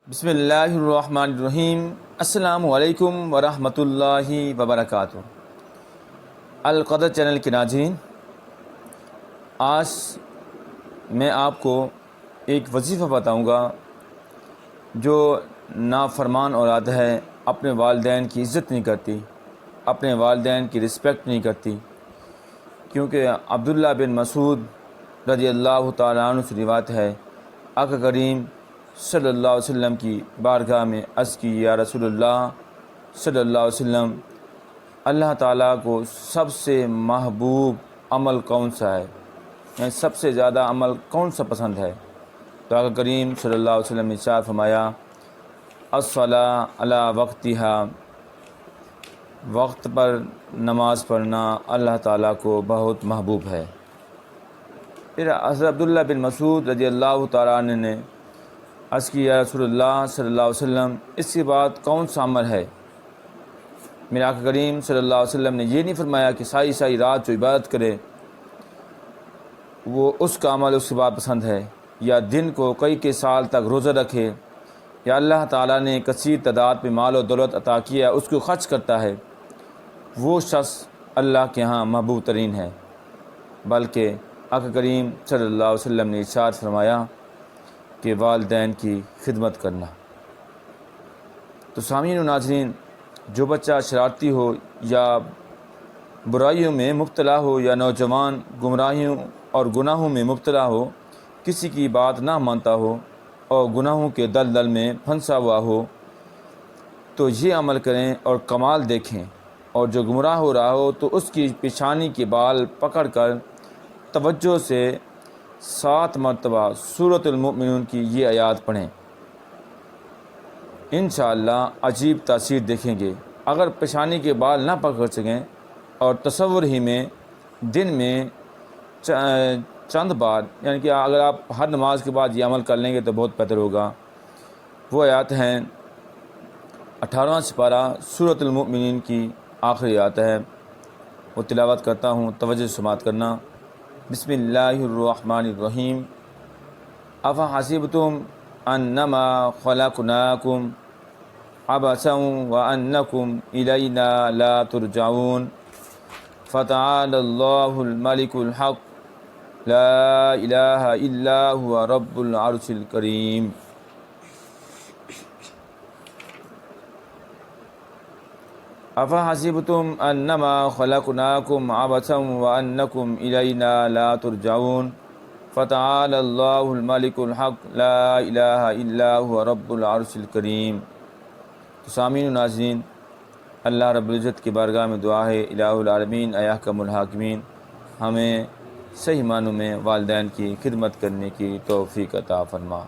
بسم اللہ الرحمن الرحیم۔ السلام علیکم ورحمۃ اللہ وبرکاتہ۔ القدر چینل کے ناظرین، آج میں آپ کو ایک وظیفہ بتاؤں گا جو نافرمان اولاد ہے، اپنے والدین کی عزت نہیں کرتی، اپنے والدین کی رسپیکٹ نہیں کرتی، کیونکہ عبداللہ بن مسعود رضی اللہ تعالیٰ عنہ سے روایت ہے، آقا کریم صلی اللہ علیہ وسلم کی بارگاہ میں عرض کی، یا رسول اللہ صلی اللہ علیہ وسلم، اللہ تعالیٰ کو سب سے محبوب عمل کون سا ہے، یعنی سب سے زیادہ عمل کون سا پسند ہے؟ تو آقا کریم صلی اللہ علیہ وسلم نے ارشاد فرمایا، الصلاۃ علی وقتہا، وقت پر نماز پڑھنا اللہ تعالیٰ کو بہت محبوب ہے۔ پھر حضرت عبداللہ بن مسعود رضی اللہ تعالیٰ عنہ نے عرض کی، یا رسول اللہ صلی اللہ علیہ وسلم، اس کے بعد کون سا عمل ہے؟ میرے آقا کریم صلی اللہ علیہ وسلم نے یہ نہیں فرمایا کہ ساری رات جو عبادت کرے وہ اس کا عمل اس کے بعد پسند ہے، یا دن کو کئی سال تک روزہ رکھے، یا اللہ تعالیٰ نے کثیر تعداد میں مال و دولت عطا کیا اس کو خرچ کرتا ہے، وہ شخص اللہ کے ہاں محبوب ترین ہے۔ بلکہ آقا کریم صلی اللہ علیہ وسلم نے ارشاد فرمایا کہ والدین کی خدمت کرنا۔ تو سامعین و ناظرین، جو بچہ شرارتی ہو یا برائیوں میں مبتلا ہو، یا نوجوان گمراہیوں اور گناہوں میں مبتلا ہو، کسی کی بات نہ مانتا ہو اور گناہوں کے دلدل میں پھنسا ہوا ہو، تو یہ عمل کریں اور کمال دیکھیں، اور جو گمراہ ہو رہا ہو تو اس کی پیشانی کے بال پکڑ کر توجہ سے 7 مرتبہ سورۃ المؤمنون کی یہ آیات پڑھیں، انشاءاللہ عجیب تاثیر دیکھیں گے۔ اگر پیشانی کے بال نہ پکڑ سکیں اور تصور ہی میں دن میں چند بار، یعنی کہ اگر آپ ہر نماز کے بعد یہ عمل کر لیں گے تو بہت بہتر ہوگا۔ وہ آیات ہیں 18واں سپارہ سورۃ المؤمنین کی آخری آیات ہے، وہ تلاوت کرتا ہوں، توجہ سے سماعت کرنا۔ بسم اللہ الرحمن الرحیم۔ افحسبتم انما خلقناکم عبثا وانکم الینا لا ترجعون فتعالی اللہ الملک الحق لا الہ الا هو رب العرش الکریم۔ افحسبتم انما خلقناکم عبثا وانکم الینا لا ترجعون فتعالی اللہ الملک الحق لا الہ الا هو رب العرش الکریم۔ تو سامعین و ناظرین، اللہ رب العزت کی بارگاہ میں دعا ہے، الہ العالمین اے احکم الحاکمین، ہمیں صحیح معنوں میں والدین کی خدمت کرنے کی توفیق عطا فرما۔